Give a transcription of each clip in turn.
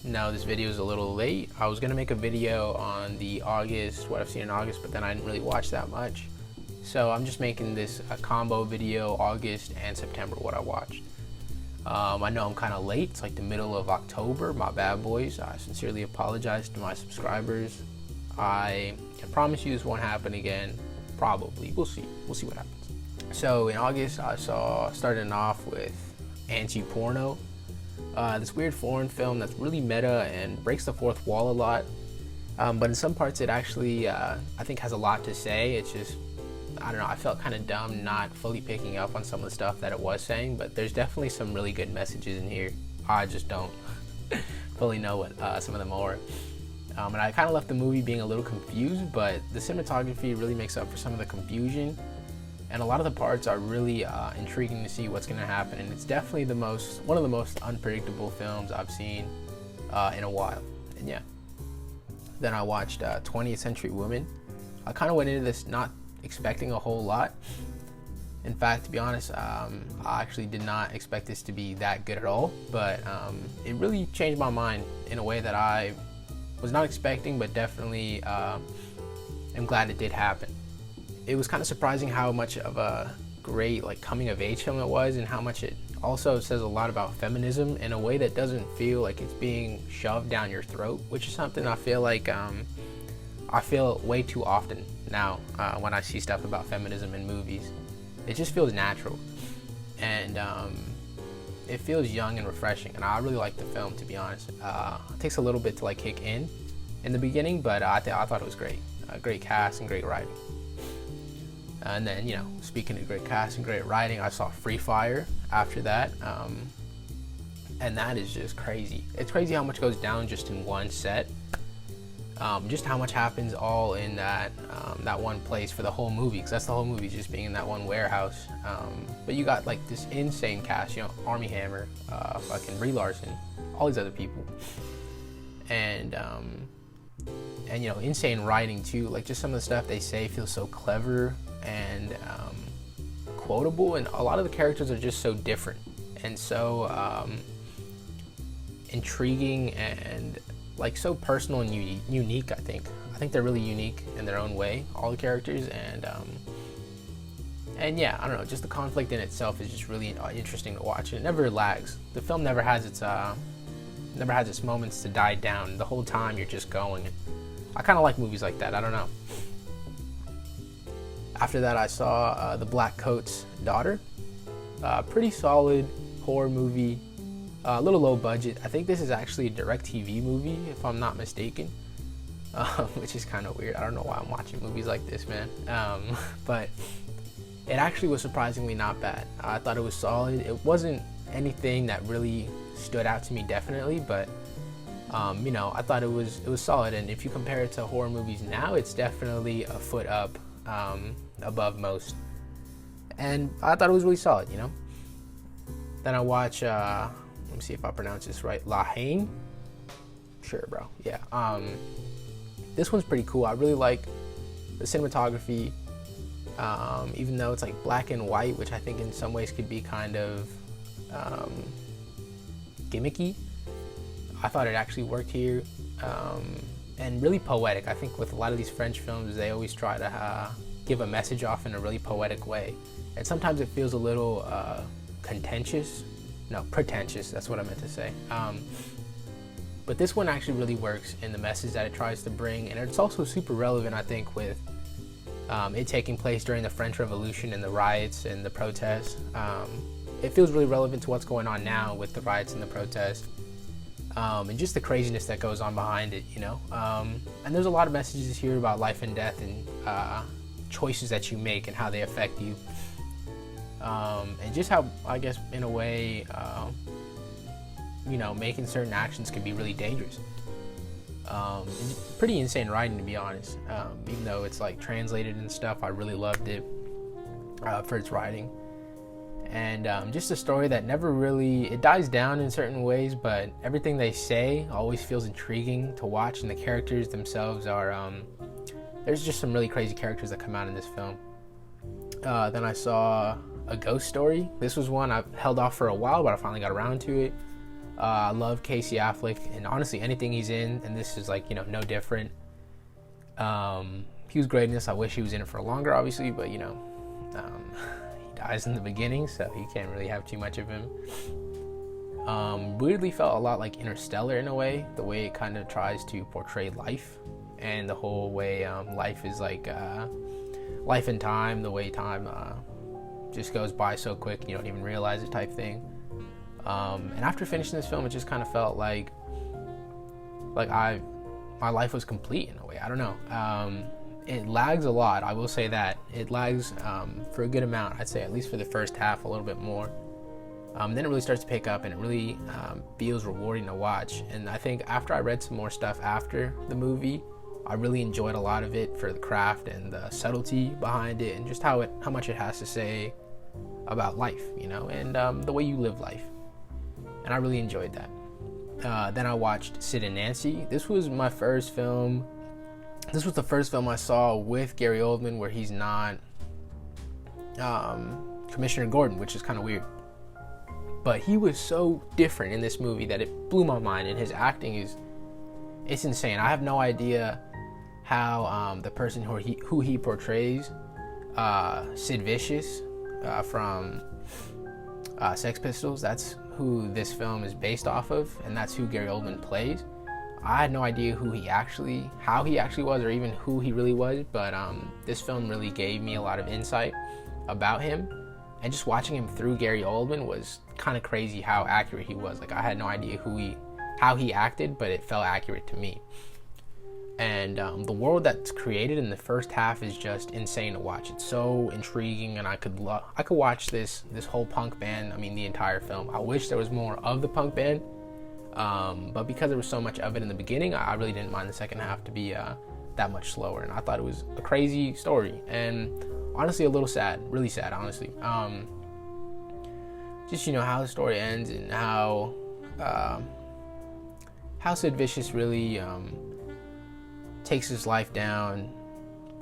No, this video is a little late. I was gonna make a video on the August, what I've seen in August, but then I didn't really watch that much. So I'm just making this a combo video, August and September, what I watched. I know I'm kind of late. It's like the middle of October. My bad, boys. I sincerely apologize to my subscribers. I can promise you this won't happen again. Probably. We'll see. We'll see what happens. So in August, I saw, starting off with Anti-Porno. This weird foreign film that's really meta and breaks the fourth wall a lot. But in some parts it actually, I think, has a lot to say. It's just, I don't know, I felt kind of dumb not fully picking up on some of the stuff that it was saying, but there's definitely some really good messages in here. I just don't fully know what some of them are. And I kind of left the movie being a little confused, but the cinematography really makes up for some of the confusion. And a lot of the parts are really intriguing to see what's going to happen. And it's definitely one of the most unpredictable films I've seen in a while. And yeah. Then I watched 20th Century Women. I kind of went into this not expecting a whole lot. In fact, to be honest, I actually did not expect this to be that good at all. But it really changed my mind in a way that I was not expecting, but definitely am glad it did happen. It was kind of surprising how much of a great coming of age film it was, and how much it also says a lot about feminism in a way that doesn't feel like it's being shoved down your throat, which is something I feel like I feel way too often now when I see stuff about feminism in movies. It just feels natural, and it feels young and refreshing, and I really like the film, to be honest. It takes a little bit to kick in the beginning, but I thought it was great. Great cast and great writing. And then, speaking of great cast and great writing, I saw Free Fire after that, and that is just crazy. It's crazy how much goes down just in one set, just how much happens all in that one place for the whole movie, because that's the whole movie, just being in that one warehouse. But you got this insane cast, Armie Hammer, fucking Brie Larson, all these other people, and insane writing too. Just some of the stuff they say feels so clever and quotable, and a lot of the characters are just so different and so intriguing and so personal and unique. I think they're really unique in their own way, all the characters, and yeah, I don't know, just the conflict in itself is just really interesting to watch, and it never lags. The film never has its moments to die down. The whole time you're just going. I kind of like movies like that. I don't know. After that, I saw The Black Coat's Daughter. Pretty solid horror movie. A little low budget. I think this is actually a DirecTV movie, if I'm not mistaken, which is kind of weird. I don't know why I'm watching movies like this, man. But it actually was surprisingly not bad. I thought it was solid. It wasn't anything that really stood out to me, definitely, but I thought it was solid. And if you compare it to horror movies now, it's definitely a foot up above most. And I thought it was really solid, Then I watch, let me see if I pronounce this right, La Haine. Sure, bro. Yeah. This one's pretty cool. I really like the cinematography, even though it's black and white, which I think in some ways could be kind of gimmicky. I thought it actually worked here, and really poetic. I think with a lot of these French films, they always try to give a message off in a really poetic way, and sometimes it feels a little pretentious. That's what I meant to say. But this one actually really works in the message that it tries to bring, and it's also super relevant, I think, with it taking place during the French Revolution and the riots and the protests. It feels really relevant to what's going on now with the riots and the protests. And just the craziness that goes on behind it, and there's a lot of messages here about life and death and choices that you make and how they affect you, and just how, I guess, in a way, making certain actions can be really dangerous. Pretty insane writing, to be honest. Even though it's translated and stuff, I really loved it for its writing. And just a story that never really, it dies down in certain ways, but everything they say always feels intriguing to watch, and the characters themselves are, there's just some really crazy characters that come out in this film. Then I saw A Ghost Story. This was one I've held off for a while, but I finally got around to it. I love Casey Affleck, and honestly, anything he's in, and this is like, you know, no different. He was great in this. I wish he was in it for longer, obviously, but you know, he dies in the beginning, so you can't really have too much of him. Weirdly felt a lot like Interstellar in a way, the way it kind of tries to portray life, and the whole way life is like life and time, the way time just goes by so quick you don't even realize it type thing. And after finishing this film, it just kind of felt like my life was complete in a way. I don't know. It lags a lot, I will say that. It lags for a good amount, I'd say, at least for the first half, a little bit more. Then it really starts to pick up, and it really feels rewarding to watch. And I think after I read some more stuff after the movie, I really enjoyed a lot of it for the craft and the subtlety behind it, and just how much it has to say about life, you know, and the way you live life. And I really enjoyed that. Then I watched Sid and Nancy. This was my first film. This was the first film I saw with Gary Oldman where he's not Commissioner Gordon, which is kind of weird. But he was so different in this movie that it blew my mind, and his acting it's insane. I have no idea how the person who he portrays, Sid Vicious from Sex Pistols, that's who this film is based off of, and that's who Gary Oldman plays. I had no idea how he actually was, or even who he really was, but this film really gave me a lot of insight about him, and just watching him through Gary Oldman was kind of crazy how accurate he was. Like, I had no idea how he acted, but it felt accurate to me. And the world that's created in the first half is just insane to watch. It's so intriguing, and I could watch this whole punk band, I mean, the entire film. I wish there was more of the punk band, but because there was so much of it in the beginning, I really didn't mind the second half to be that much slower. And I thought it was a crazy story, and honestly a little sad, really sad, honestly. Just, you know, how the story ends, and how Sid Vicious really takes his life down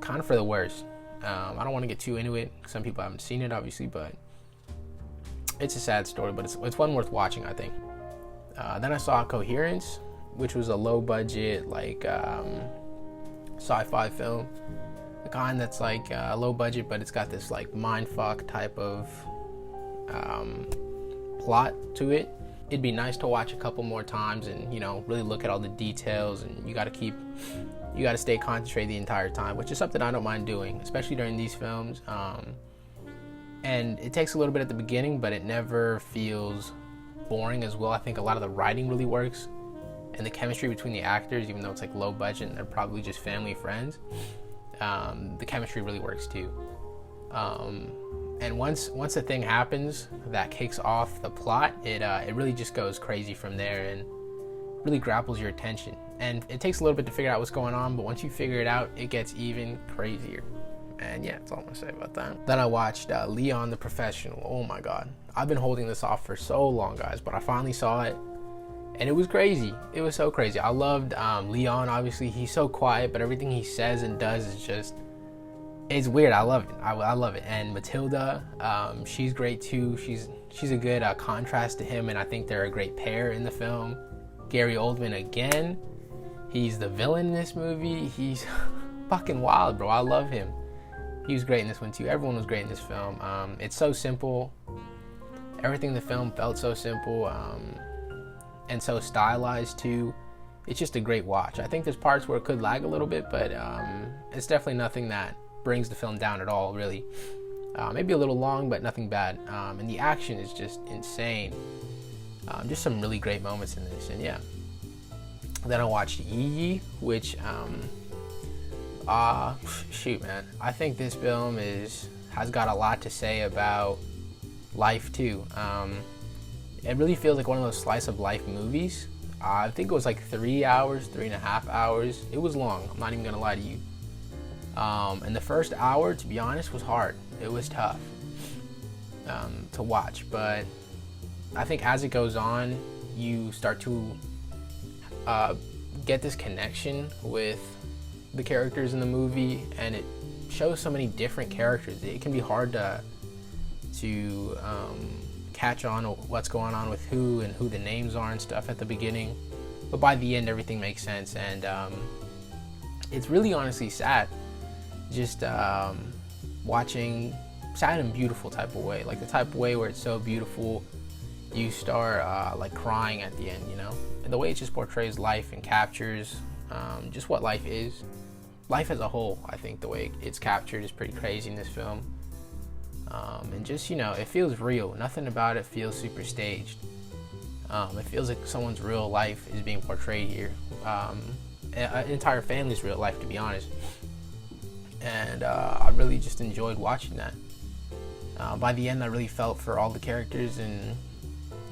kind of for the worst. I don't want to get too into it. Some people haven't seen it, obviously, but it's a sad story, but it's one worth watching, I think. Then I saw Coherence, which was a low budget, like sci-fi film. The kind that's like low budget, but it's got this like mindfuck type of plot to it. It'd be nice to watch a couple more times and, you know, really look at all the details, and you got to stay concentrated the entire time, which is something I don't mind doing, especially during these films. And it takes a little bit at the beginning, but it never feels boring as well. I think a lot of the writing really works, and the chemistry between the actors, even though it's like low budget and they're probably just family friends, the chemistry really works too. And once a thing happens that kicks off the plot, it really just goes crazy from there, and really grapples your attention. And it takes a little bit to figure out what's going on, but once you figure it out, it gets even crazier. And yeah, that's all I'm gonna say about that. Then I watched Leon the Professional. Oh my god, I've been holding this off for so long, guys, but I finally saw it, and it was crazy. It was so crazy. I loved Leon. Obviously, he's so quiet, but everything he says and does is just, it's weird. I love it. I love it. And Matilda, she's great too. She's a good contrast to him, and I think they're a great pair in the film. Gary Oldman again. He's the villain in this movie. He's fucking wild, bro. I love him. He was great in this one too. Everyone was great in this film. It's so simple. Everything in the film felt so simple, and so stylized too. It's just a great watch. I think there's parts where it could lag a little bit, but it's definitely nothing that brings the film down at all, really. Maybe a little long, but nothing bad. And the action is just insane. Just some really great moments in this, and yeah. Then I watched Yi Yi, which, shoot, man. I think this film has got a lot to say about life too. It really feels like one of those slice of life movies. I think it was like 3.5 hours. It was long, I'm not even gonna lie to you. And the first hour, to be honest, was hard. It was tough to watch, but I think as it goes on, you start to get this connection with the characters in the movie, and it shows so many different characters. It can be hard to catch on what's going on with who and who the names are and stuff at the beginning, but by the end everything makes sense. And it's really honestly sad, just watching, sad and beautiful type of way, like the type of way where it's so beautiful you start like crying at the end, you know. And the way it just portrays life and captures just what life is, life as a whole. I think the way it's captured is pretty crazy in this film. And just, you know, it feels real. Nothing about it feels super staged. It feels like someone's real life is being portrayed here. An entire family's real life, to be honest. And I really just enjoyed watching that. By the end, I really felt for all the characters, and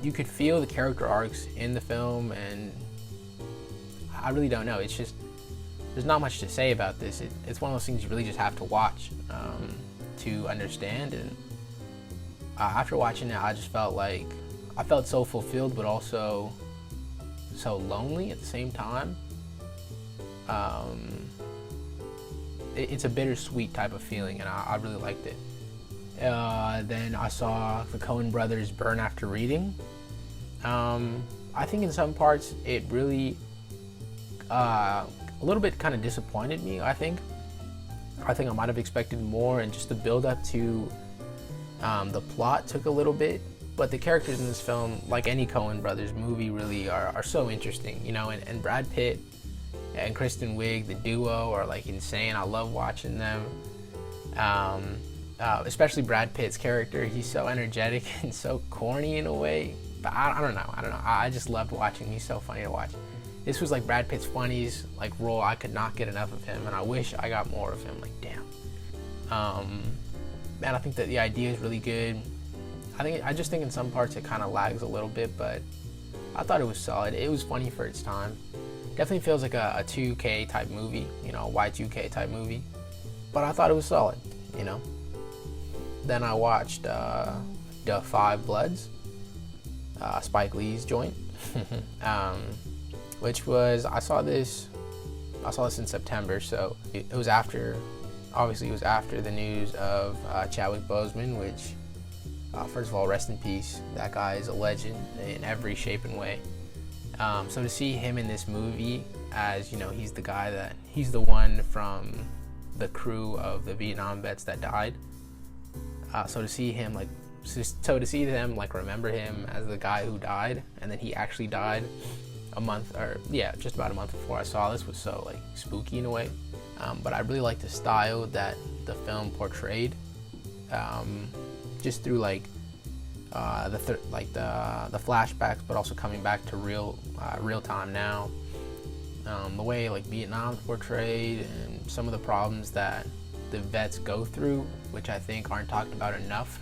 you could feel the character arcs in the film, and I really don't know. It's just, there's not much to say about this. It's one of those things you really just have to watch to understand. And after watching it, I just felt like, I felt so fulfilled, but also so lonely at the same time. It's a bittersweet type of feeling, and I really liked it. Then I saw the Coen brothers Burn After Reading. I think in some parts it really a little bit kind of disappointed me. I think I might have expected more, and just the build up to the plot took a little bit. But the characters in this film, like any Coen brothers movie, really are so interesting, you know. And Brad Pitt and Kristen Wiig, the duo, are like insane. I love watching them. Especially Brad Pitt's character. He's so energetic and so corny in a way. But I don't know. I just loved watching him. He's so funny to watch. This was like Brad Pitt's funnies like role. I could not get enough of him, and I wish I got more of him. Like, damn. Man, I think that the idea is really good. I just think in some parts it kind of lags a little bit, but I thought it was solid. It was funny for its time. Definitely feels like a 2K type movie, you know, a Y2K type movie. But I thought it was solid, you know. Then I watched Da 5 Bloods, Spike Lee's joint, which was, I saw this in September, so it was after, obviously it was after the news of Chadwick Boseman, which, first of all, rest in peace. That guy is a legend in every shape and way. So to see him in this movie, as, you know, he's the one from the crew of the Vietnam vets that died. So to see him remember him as the guy who died, and then he actually died just about a month before I saw this, was so like spooky in a way. But I really like the style that the film portrayed, just through like the flashbacks, but also coming back to real time now. The way like Vietnam's portrayed, and some of the problems that the vets go through, which I think aren't talked about enough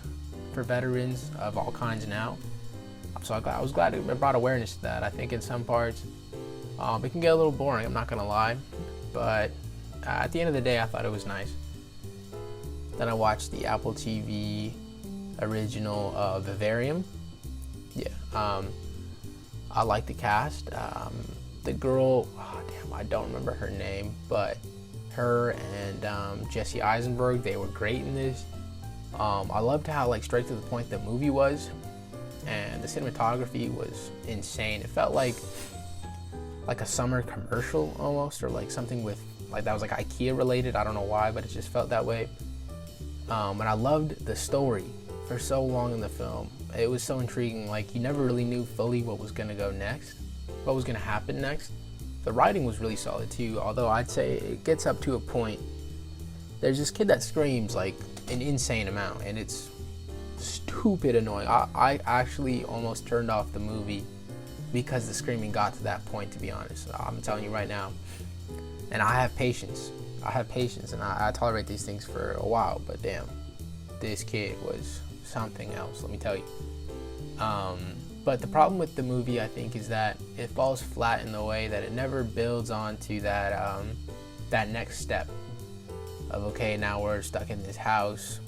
for veterans of all kinds now. So I was glad it brought awareness to that. I think in some parts it can get a little boring, I'm not gonna lie, but at the end of the day I thought it was nice. Then I watched the Apple TV original Vivarium. Yeah, I like the cast. The girl, I don't remember her name, but her and Jesse Eisenberg, they were great in this. I loved how like straight to the point the movie was, and the cinematography was insane. It felt like a summer commercial almost, or like something with like that was like IKEA related. I don't know why, but it just felt that way. And I loved the story for so long in the film. It was so intriguing. Like, you never really knew fully what was gonna go next, what was gonna happen next. The writing was really solid too, although I'd say it gets up to a point. There's this kid that screams like an insane amount, and it's stupid annoying. I actually almost turned off the movie because the screaming got to that point, to be honest. I'm telling you right now. And I have patience. And I tolerate these things for a while, but damn, this kid was something else, let me tell you. But the problem with the movie, I think, is that it falls flat in the way that it never builds onto that that next step of, okay, now we're stuck in this house,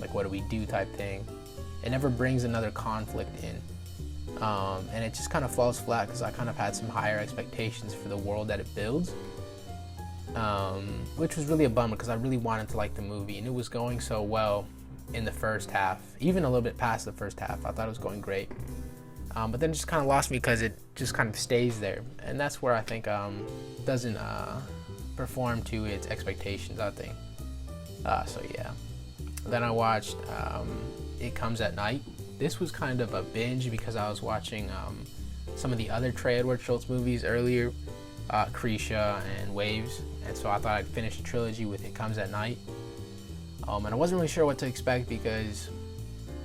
like what do we do type thing. It never brings another conflict in, and it just kind of falls flat because I kind of had some higher expectations for the world that it builds, which was really a bummer because I really wanted to like the movie and it was going so well. in the first half, even a little bit past the first half. I thought it was going great, but then it just kind of lost me because it just kind of stays there, and that's where I think doesn't perform to its expectations, I think. So yeah. Then I watched It Comes at Night. This was kind of a binge because I was watching some of the other Trey Edward Schultz movies earlier, Krisha and Waves, and so I thought I'd finish the trilogy with It Comes at Night. And I wasn't really sure what to expect because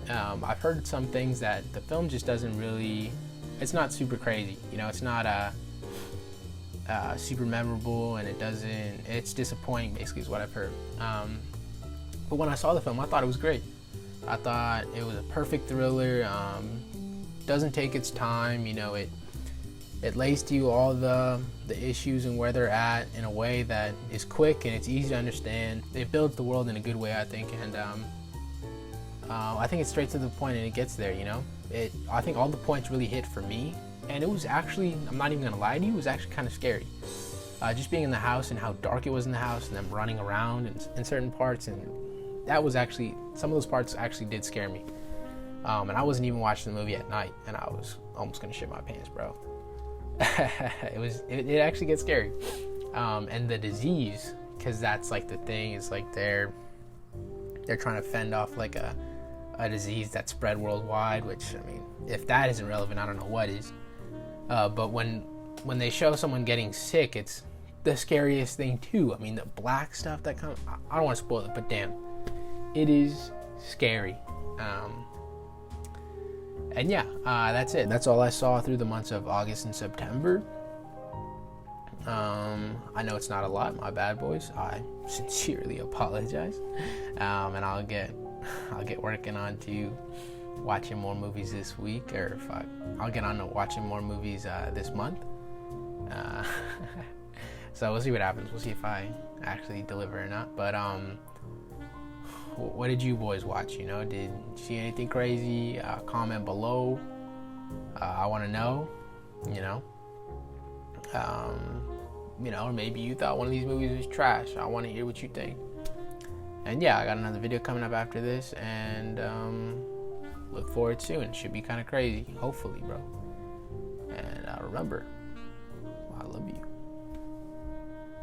I've heard some things that the film just doesn't really, it's not super crazy, you know, it's not super memorable, and it's disappointing basically is what I've heard. But when I saw the film, I thought it was great. I thought it was a perfect thriller, doesn't take its time, you know, it lays to you all the issues and where they're at in a way that is quick and it's easy to understand. It builds the world in a good way, I think, and I think it's straight to the point and it gets there, you know. I think all the points really hit for me, and it was actually, I'm not even gonna lie to you, it was actually kind of scary. Just being in the house and how dark it was in the house and them running around in certain parts, and that was actually, some of those parts actually did scare me. And I wasn't even watching the movie at night, and I was almost gonna shit my pants, bro. it actually gets scary. And the disease, because that's like the thing, is like they're trying to fend off like a disease that spread worldwide, which, I mean, if that isn't relevant, I don't know what is. But when they show someone getting sick, it's the scariest thing too. I mean, the black stuff that comes, I don't want to spoil it, but damn, it is scary. And yeah, that's it. That's all I saw through the months of August and September. I know it's not a lot, my bad, boys. I sincerely apologize. And I'll get working on to watching more movies this week, or I'll get on to watching more movies this month. So we'll see what happens. We'll see if I actually deliver or not. But what did you boys watch? You know, did you see anything crazy? Comment below. I want to know. You know, or maybe you thought one of these movies was trash. I want to hear what you think. And yeah, I got another video coming up after this, and look forward soon. It should be kind of crazy, hopefully, bro. And remember, I love you.